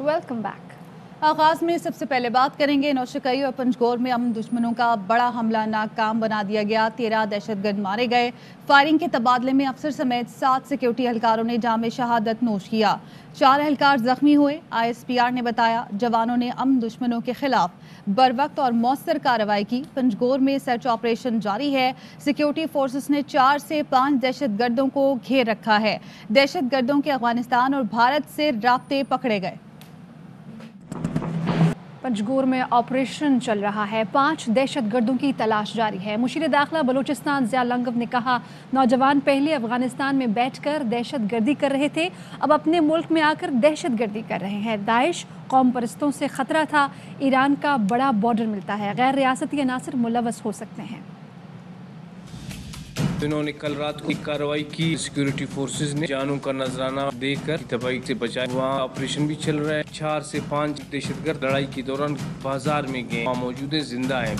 Welcome back. आगाज में सबसे पहले बात करेंगे नौशकई और पंजगोर में अमन दुश्मनों का बड़ा हमला नाकाम बना दिया गया। 13 दहशतगर्द मारे गए। फायरिंग के तबादले में अफसर समेत 7 सिक्योरिटी एहलकारों ने जाम शहादत नोश किया। 4 एहलकार जख्मी हुए। ISPR ने बताया जवानों ने अमन दुश्मनों के खिलाफ बरवक्त और मौसर कार्रवाई की। पंजगोर में सर्च ऑपरेशन जारी है। सिक्योरिटी फोर्सेस ने 4 से 5 दहशतगर्दों को घेर रखा है। दहशतगर्दों के अफगानिस्तान और भारत से राब्ते पकड़े गए। पंजगोर में ऑपरेशन चल रहा है। 5 दहशतगर्दों की तलाश जारी है। मुशीर दाखिला बलूचिस्तान ज़िया लंगव ने कहा, नौजवान पहले अफगानिस्तान में बैठकर दहशतगर्दी कर रहे थे, अब अपने मुल्क में आकर दहशतगर्दी कर रहे हैं। दाइश कौम परस्तों से खतरा था। ईरान का बड़ा बॉर्डर मिलता है, गैर रियासती अनासर मुलव्वस हो सकते हैं। इन्होंने कल रात को कार्रवाई की। सिक्योरिटी फोर्सेस ने जानों का नजराना देकर तबाही से बचाया। वहाँ ऑपरेशन भी चल रहा है। 4 से 5 दहशतगर्द लड़ाई के दौरान बाजार में गए, वहाँ मौजूद जिंदा हैं।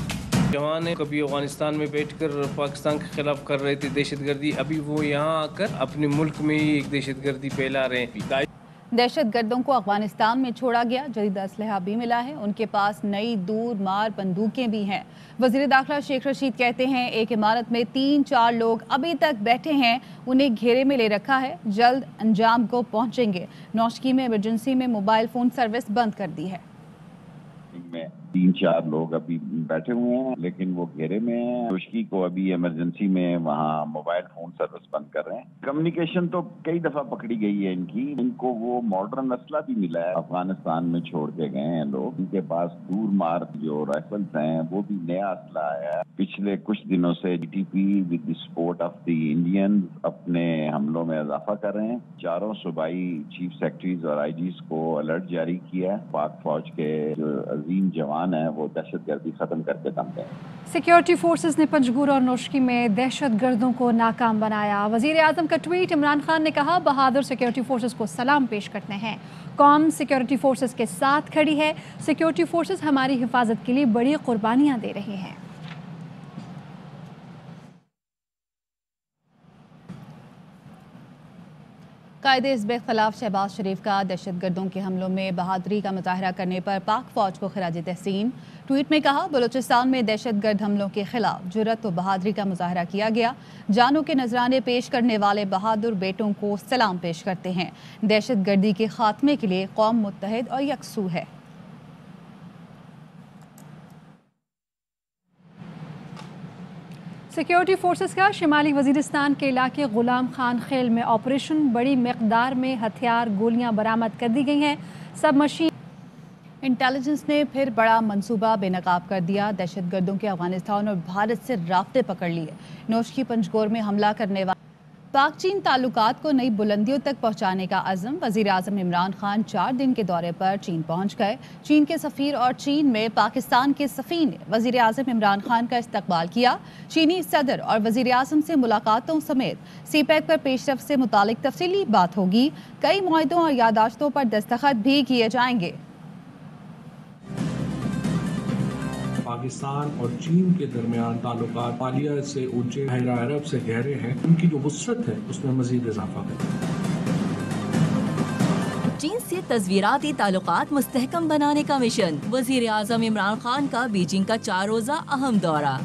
जवान है कभी अफगानिस्तान में बैठकर पाकिस्तान के खिलाफ कर रहे थे दहशतगर्दी, अभी वो यहाँ आकर अपने मुल्क में ही एक दहशतगर्दी फैला रहे हैं। दहशतगर्दों को अफगानिस्तान में छोड़ा गया। जदीद असलहा भी मिला है। उनके पास नई दूर मार बंदूकें भी हैं। वजीर दाखिला शेख रशीद कहते हैं एक इमारत में 3-4 लोग अभी तक बैठे हैं, उन्हें घेरे में ले रखा है, जल्द अंजाम को पहुंचेंगे। नौशकी में इमरजेंसी में मोबाइल फोन सर्विस बंद कर दी है। 3-4 लोग अभी बैठे हुए हैं, लेकिन वो घेरे में हैं। नौशकी को अभी इमरजेंसी में वहाँ मोबाइल फोन सर्विस बंद कर रहे हैं। कम्युनिकेशन तो कई दफा पकड़ी गई है इनकी। इनको वो मॉडर्न असला भी मिला है, अफगानिस्तान में छोड़ के गए हैं लोग। इनके पास दूर मार जो राइफल्स हैं वो भी नया असला आया है। पिछले कुछ दिनों से GTP with the support of the Indian अपने हमलों में इजाफा कर रहे हैं। 4 सूबाई चीफ सेक्रेटरीज और IGs को अलर्ट जारी किया है। पाक फौज के जो अजीम जवान है वो दहशतगर्दी खत्म करके दम दें। सिक्योरिटी फोर्सेस ने पंजगुर और नौशकी में दहशतगर्दों को नाकाम बनाया। वजीर आजम का ट्वीट। इमरान खान ने कहा, बहादुर सिक्योरिटी फोर्सेस को सलाम पेश करते हैं। कौम सिक्योरिटी फोर्सेस के साथ खड़ी है। सिक्योरिटी फोर्सेस हमारी हिफाजत के लिए बड़ी कुर्बानियां दे रही हैं। कायदे-ए-हिज़्ब खिलाफ शहबाज शरीफ का दहशतगर्दों के हमलों में बहादुरी का मुजाहरा करने पर पाक फौज को खिराज तहसीन। ट्वीट में कहा, बलूचिस्तान में दहशतगर्द हमलों के खिलाफ जुर्रत व बहादुरी का मुजाहरा किया गया। जानों के नजराने पेश करने वाले बहादुर बेटों को सलाम पेश करते हैं। दहशतगर्दी के खात्मे के लिए कौम मुत्तहिद और यकसू है। सिक्योरिटी फोर्सेस का शिमाली वजीरिस्तान के इलाके गुलाम खान खेल में ऑपरेशन। बड़ी मकदार में हथियार गोलियां बरामद कर दी गई हैं। सब मशीन इंटेलिजेंस ने फिर बड़ा मंसूबा बेनकाब कर दिया। दहशतगर्दों के अफगानिस्तान और भारत से राब्ते पकड़ लिए। नौशकी पंजगोर में हमला करने वाले पाक चीन ताल्लुकात को नई बुलंदियों तक पहुंचाने का अज़म। वज़ीर आज़म इमरान खान 4 दिन के दौरे पर चीन पहुंच गए। चीन के सफ़ीर और चीन में पाकिस्तान के सफ़ीर ने वज़ीर आज़म इमरान खान का इस्तकबाल किया। चीनी सदर और वज़ीर आज़म से मुलाकातों समेत CPEC पर पेशरफ्त से मुतालिक तफसीली बात होगी। कई मुआहदों और यादाश्तों पर दस्तखत भी किए जाएंगे। पाकिस्तान और चीन के दरमियान ताल्लुकात हालिया से ऊंचे, बहरा अरब से गहरे हैं। उनकी जो वुसअत है उसमें मजीद इजाफा करें। चीन से तस्वीराती ताल्लुकात मुस्तहकम बनाने का मिशन। वजीर आज़म इमरान खान का बीजिंग का 4 रोज़ा अहम दौरा।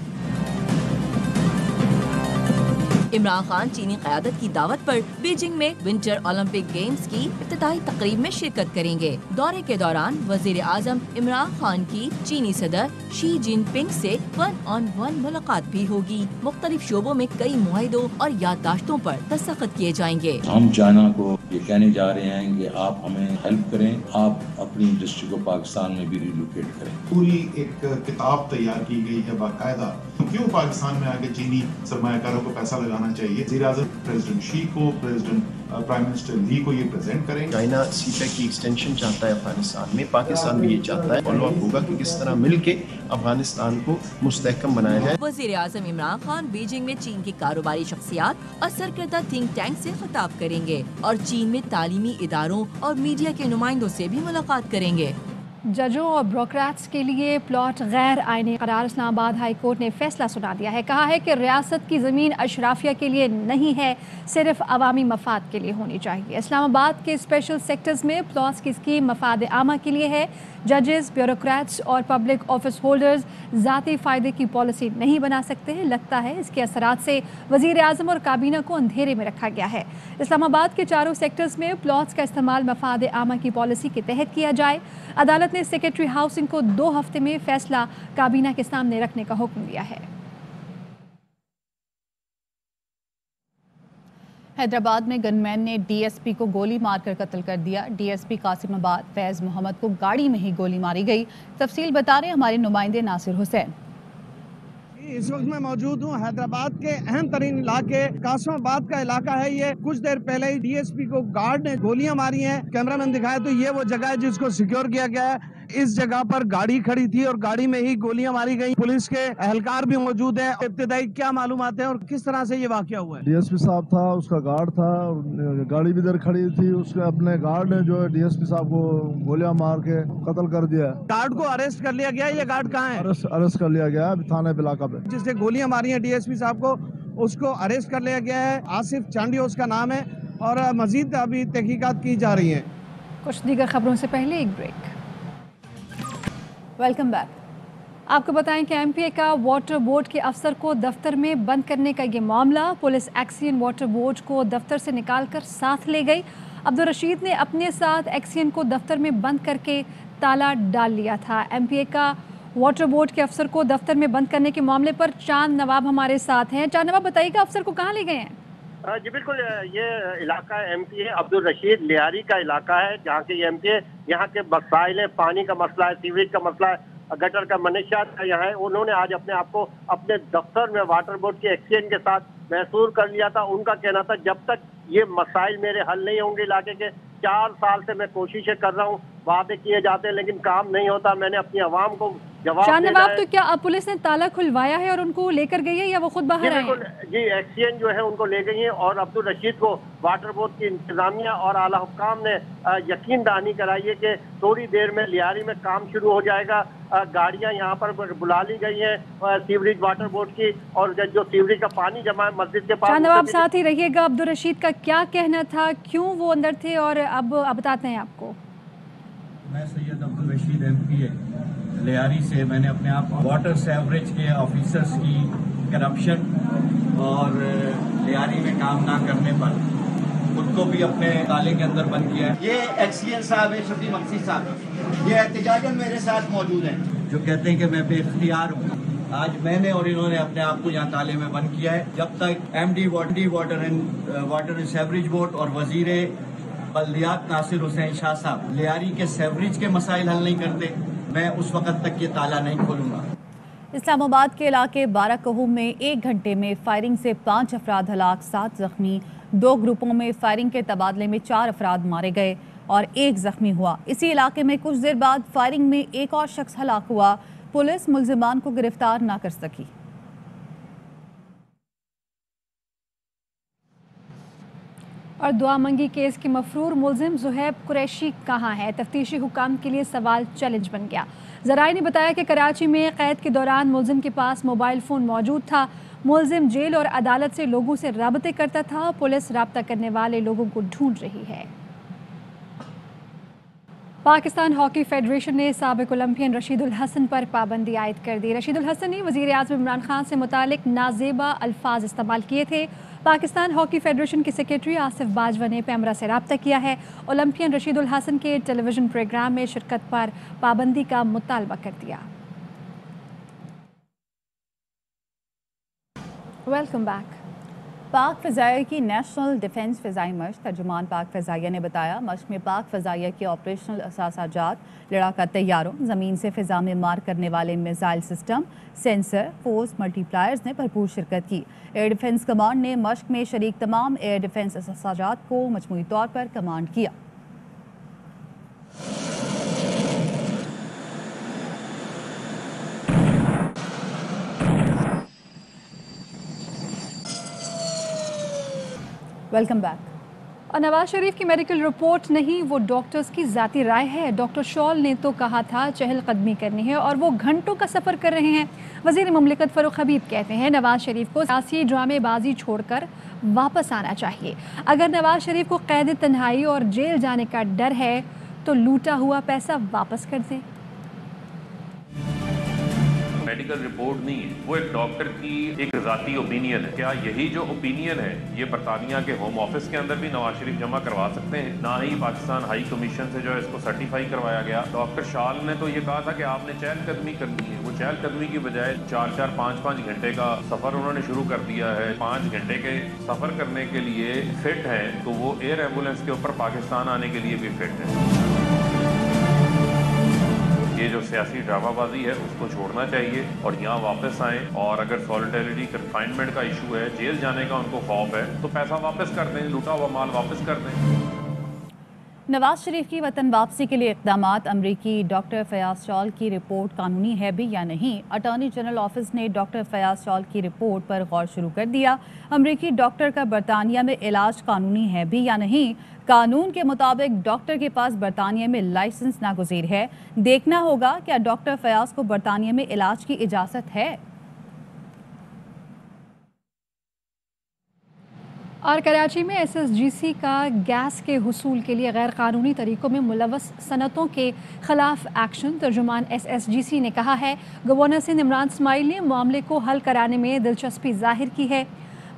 इमरान खान चीनी क़यादत की दावत पर बीजिंग में विंटर ओलंपिक गेम्स की इफ्तिताही तकरीब में शिरकत करेंगे। दौरे के दौरान वजीर आज़म इमरान खान की चीनी सदर शी जिनपिंग से 1-on-1 मुलाकात भी होगी। मुख्तलिफ शोबों में कई मुआहिदों और याददाश्तों पर दस्तखत किए जाएंगे। हम चाइना को ये कहने जा रहे हैं कि आप हमें हेल्प करें, आप अपनी इंडस्ट्री को पाकिस्तान में भी रिलोकेट करें। पूरी एक किताब तैयार की गई है बाकायदा, क्यों पाकिस्तान में आके चीनी सरमायाकारों को पैसा लगाना चाहिए। वज़ीर आज़म प्रेसिडेंट शी को, प्रेसिडेंट प्राइम मिनिस्टर ली को ये प्रेजेंट करेंगे। चाइना CPEC की एक्सटेंशन चाहता है अफगानिस्तान में, पाकिस्तान भी ये चाहता है। फॉलो अप होगा कि किस तरह मिलके अफगानिस्तान को मुस्तहकम बनाया जाए। वज़ीर आज़म इमरान खान बीजिंग में चीन की कारोबारी शख्सियात और सरकर्दा थिंक टैंक से खिताब करेंगे और चीन में तालीमी इदारों और मीडिया के नुमाइंदों से भी मुलाकात करेंगे। जजों और ब्यूरोक्रेट्स के लिए प्लॉट गैर आईनी करार। इस्लामाबाद हाई कोर्ट ने फैसला सुना दिया है। कहा है कि रियासत की ज़मीन अशराफिया के लिए नहीं है, सिर्फ अवामी मफाद के लिए होनी चाहिए। इस्लामाबाद के स्पेशल सेक्टर्स में प्लॉट्स की स्कीम मफाद आमा के लिए है। जजेस, ब्यूरोक्रेट्स और पब्लिक ऑफिस होल्डर्स ज़ाती फ़ायदे की पॉलिसी नहीं बना सकते हैं। लगता है इसके असरात से वज़ीर आज़म और काबीना को अंधेरे में रखा गया है। इस्लामाबाद के चारों सेक्टर्स में प्लॉट्स का इस्तेमाल मफाद आमा की पॉलिसी के तहत किया जाए। अदालत ने सेक्रेटरी हाउसिंग को 2 हफ्ते में फैसला काबीना के सामने रखने का हुक्म दिया है। हैदराबाद में गनमैन ने डीएसपी को गोली मारकर कत्ल कर दिया। डीएसपी कासिमाबाद फैज़ मोहम्मद को गाड़ी में ही गोली मारी गई। तफसील बता रहे हमारे नुमाइंदे नासिर हुसैन। इस वक्त मैं मौजूद हूँ हैदराबाद के अहम तरीन इलाके कासिमाबाद का इलाका है। ये कुछ देर पहले ही डीएसपी को गार्ड ने गोलियां मारी हैं। कैमरामैन दिखाए तो ये वो जगह है जिसको सिक्योर किया गया है। इस जगह पर गाड़ी खड़ी थी और गाड़ी में ही गोलियां मारी गई। पुलिस के एहलकार भी मौजूद है। इब्तिदाई क्या मालूमात है और किस तरह से ये वाकया हुआ है? डीएसपी साहब था, उसका गार्ड था, गाड़ी भी इधर खड़ी थी। उसके अपने गार्ड ने जो है डीएसपी साहब को गोलियां मार के कत्ल कर दिया। गार्ड को अरेस्ट कर लिया गया। ये गार्ड कहाँ है? अरेस्ट कर लिया गया अभी थाने बिलाका पे। जिसने गोलियां मारी हैं डीएसपी साहब को, उसको अरेस्ट कर लिया गया है। आसिफ चांडी उसका नाम है और मजीद अभी तहकीकात की जा रही है। कुछ दीगर खबरों से पहले एक ब्रेक। Welcome back. आपको बताएं कि एमपीए का वाटर बोर्ड के अफसर को दफ्तर में बंद करने का ये मामला। पुलिस एक्सियन वाटर बोर्ड को दफ्तर से निकालकर साथ ले गई। अब्दुल रशीद ने अपने साथ एक्सियन को दफ्तर में बंद करके ताला डाल लिया था। एमपीए का वाटर बोर्ड के अफसर को दफ्तर में बंद करने के मामले पर चांद नवाब हमारे साथ हैं। चांद नवाब, बताइएगा अफसर को कहाँ ले गए हैं? जी बिल्कुल, ये इलाका एमपीए अब्दुल रशीद लियारी का इलाका है, जहाँ के एमपीए यहाँ के मसाइल है, पानी का मसला है, सीवरेज का मसला है, गटर का मनशियात यहाँ है। उन्होंने आज अपने आप को अपने दफ्तर में वाटर बोर्ड के एक्सचेंज के साथ महसूर कर लिया था। उनका कहना था जब तक ये मसाइल मेरे हल नहीं होंगे इलाके के, 4 साल से मैं कोशिशें कर रहा हूँ, वादे किए जाते हैं लेकिन काम नहीं होता। मैंने अपनी आवाम को जवाब देना है। तो क्या अब पुलिस ने ताला खुलवाया है और उनको लेकर गई है या वो खुद बाहर आए हैं? जी, एक्सचेंज जो है उनको ले गई है और अब्दुल रशीद को वाटर बोर्ड की इंतजामिया और आला हुक्काम ने यकीन दहानी कराई है कि थोड़ी देर में लियारी में काम शुरू हो जाएगा। गाड़ियां यहाँ पर बुला ली गई हैं सीवरेज वाटर बोर्ड की, और जो सीवरेज का पानी जमा है मस्जिद के पास। आप साथ ही रहिएगा। अब्दुल रशीद का क्या कहना था, क्यों वो अंदर थे, और अब बताते हैं आपको। मैं सैयद अब्दुल रशीद एमपीए लियारी से मैंने अपने आप वाटर सेवरेज के ऑफिसर्स की करप्शन और लियारी में काम ना करने पर खुद को भी अपने ताले के अंदर बंद किया है। ये एक्सीएन साहब है, शफी मक्सी साहब, ये एहतजाजन मेरे साथ मौजूद हैं, जो कहते हैं कि मैं बेइख्तियार हूँ। आज मैंने और इन्होंने अपने आप को यहाँ ताले में बंद किया है। जब तक MD water and sewerage board और वजीर बल्दियात नासिर हुसैन शाह साहब लियारी के सेवरेज के मसाइल हल नहीं करते, मैं उस वक्त तक ये ताला नहीं खोलूंगा। इस्लामाबाद के इलाके बाराकहूम में 1 घंटे में फायरिंग से 5 अफराद हलाक, 7 जख्मी। 2 ग्रुपों में फायरिंग के तबादले में 4 अफराद मारे गए और 1 जख्मी हुआ। इसी इलाके में कुछ देर बाद फायरिंग में एक और शख्स हलाक हुआ। पुलिस मुल्जिमान को गिरफ्तार न कर सकी। और दुआ मंगी केस के मफरूर मुल्जिम जुहैब कुरैशी कहाँ है? तफ्तीशी हुकाम के लिए सवाल चैलेंज बन गया। ज़राए ने बताया कि कराची में कैद के दौरान मुल्जिम के पास मोबाइल फ़ोन मौजूद था। मुल्जिम जेल और अदालत से लोगों से राबते करता था। पुलिस राब्ता करने वाले लोगों को ढूंढ रही है। पाकिस्तान हॉकी फेडरेशन ने साबिक ओलंपियन रशीदुल हसन पर पाबंदी आयद कर दी। रशीदुल हसन ने वज़ीर आज़म इमरान खान से मुतालिक नाजेबा अल्फाज इस्तेमाल किए थे। पाकिस्तान हॉकी फेडरेशन के सेक्रेटरी आसिफ बाजवा ने पैमरा से राब्ता किया है। ओलंपियन रशीदुल हसन के टेलीविज़न प्रोग्राम में शिरकत पर पाबंदी का मुतालबा कर दिया। Welcome back. पाक फ़ज़ाइया की नेशनल डिफेंस फ़ज़ाई मश्क। तर्जुमान पाक फ़ज़ाइया ने बताया मश्क में पाक फ़ज़ाइया के ऑपरेशनल असासाजात, लड़ाका तैयारों, ज़मीन से फ़िज़ा में मार करने वाले missile system, sensor, force multipliers ने भरपूर शिरकत की। एयर डिफेंस कमांड ने मश्क में शरीक तमाम एयर डिफेंस असासाजात को मजमूई तौर पर कमांड किया। Welcome back. اور نواز شریف کی میڈیکل رپورٹ نہیں، وہ ڈاکٹرز کی ذاتی رائے ہے۔ ڈاکٹر شال نے تو کہا تھا چہل قدمی کرنی ہے اور وہ گھنٹوں کا سفر کر رہے ہیں۔ وزیر مملکت فاروق حبیب کہتے ہیں نواز شریف کو سیاسی ڈرامے بازی چھوڑ کر واپس آنا چاہیے۔ اگر نواز شریف کو قید تنہائی اور جیل جانے کا ڈر ہے تو لوٹا ہوا پیسہ واپس کر دیں۔ میڈیکل رپورٹ نہیں ہے، وہ ایک ڈاکٹر کی ایک ذاتی اوپینین ہے۔ کیا یہی جو اوپینین ہے یہ برطانیہ کے ہوم آفس کے اندر بھی نواز شریف جمع کروا سکتے ہیں؟ نہ ہی پاکستان ہائی کمیشن سے جو ہے اس کو سرٹیفائی کروایا گیا۔ ڈاکٹر شال نے تو یہ کہا تھا کہ آپ نے چہل قدمی کرنی ہے، وہ چہل قدمی کی بجائے 4-4 5-5 گھنٹے کا سفر انہوں نے شروع کر دیا ہے۔ 5 گھنٹے کے سفر کرنے کے لیے فٹ ہیں تو وہ ایئر ایمبولینس کے اوپر پاکستان آنے کے لیے بھی فٹ ہیں۔ یہ جو سیاسی ڈرامہ بازی ہے اس کو چھوڑنا چاہیے اور یہاں واپس آئیں، اور اگر سالیٹیرٹی کنفائنمنٹ کا ایشو ہے، جیل جانے کا ان کو خوف ہے تو پیسہ واپس کر دیں، لوٹا ہوا مال واپس کر دیں۔ نواز شریف کی وطن واپسی کے لیے اقدامات، امریکی ڈاکٹر فیاض شال کی رپورٹ قانونی ہے بھی یا نہیں؟ اٹارنی جنرل آفس نے ڈاکٹر فیاض شال کی رپورٹ پر غور شروع کر دیا۔ امریکی ڈاکٹر کا برطانیہ میں علاج قانونی ہے بھی یا نہیں؟ قانون کے مطابق ڈاکٹر کے پاس برطانیہ میں لائسنس ناگزیر ہے۔ دیکھنا ہوگا کیا ڈاکٹر فیاض کو برطانیہ میں علاج کی اجازت ہے۔ اور کراچی میں ایس ایس جی سی کا گیس کے حصول کے لیے غیر قانونی طریقوں میں ملوث صنعتوں کے خلاف ایکشن۔ ترجمان ایس ایس جی سی نے کہا ہے گورنر سندھ عمران اسماعیل نے معاملے کو حل کرانے میں دلچسپی ظاہر کی ہے۔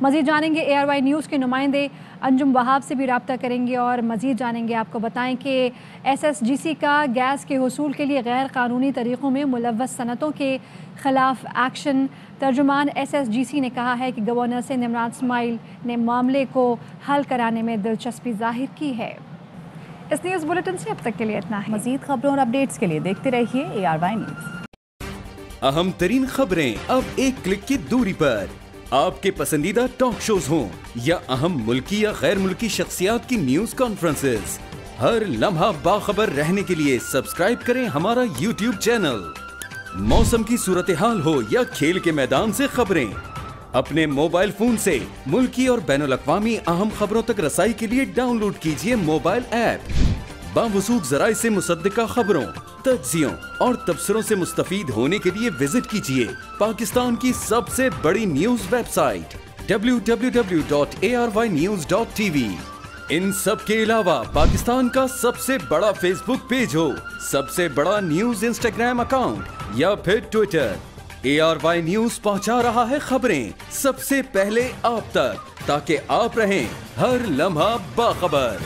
مزید جانیں گے ARY نیوز کے نمائندے انجم وہاب سے بھی رابطہ کریں گے اور مزید جانیں گے۔ آپ کو بتائیں کہ ایس ایس جی سی کا گیس کے حصول کے لیے غیر قانونی طریقوں میں ملوث صنعتوں کے خلاف ایکشن۔ ترجمان ایس ایس جی سی نے کہا ہے کہ گورنر سندھ عمران اسماعیل نے معاملے کو حل کرانے میں دلچسپی ظاہر کی ہے۔ اس نیوز بلیٹن سے اب تک کے لیے اتنا ہے۔ مزید خبروں اور اپڈیٹس کے لیے دیکھتے رہیے ARY نیوز۔ اہم ترین خبریں اب ایک کلک کی دوری پر، آپ کے پسندیدہ ٹاک شوز ہوں یا اہم ملکی یا غیر ملکی شخصیات کی نیوز کانفرنسز، ہر لمحہ باخبر رہنے کے لیے سبسکرائب کریں ہمارا YouTube چینل۔ موسم کی صورتحال ہو یا کھیل کے میدان سے خبریں، اپنے موبائل فون سے ملکی اور بین الاقوامی اہم خبروں تک رسائی کے لیے ڈاؤن لوڈ کیجیے موبائل ایپ۔ باوثوق ذرائع سے مصدقہ خبروں، تجزیوں اور تبصروں سے مستفید ہونے کے لیے وزٹ کیجیے پاکستان کی سب سے بڑی نیوز ویب سائٹ www.arynews.tv۔ ان سب کے علاوہ پاکستان کا سب سے بڑا فیس بک پیج ہو، سب سے بڑا نیوز انسٹاگرام اکاؤنٹ یا پھر ٹویٹر، ARY نیوز پہنچا رہا ہے خبریں سب سے پہلے آپ تک، تاکہ آپ رہیں ہر لمحہ باخبر۔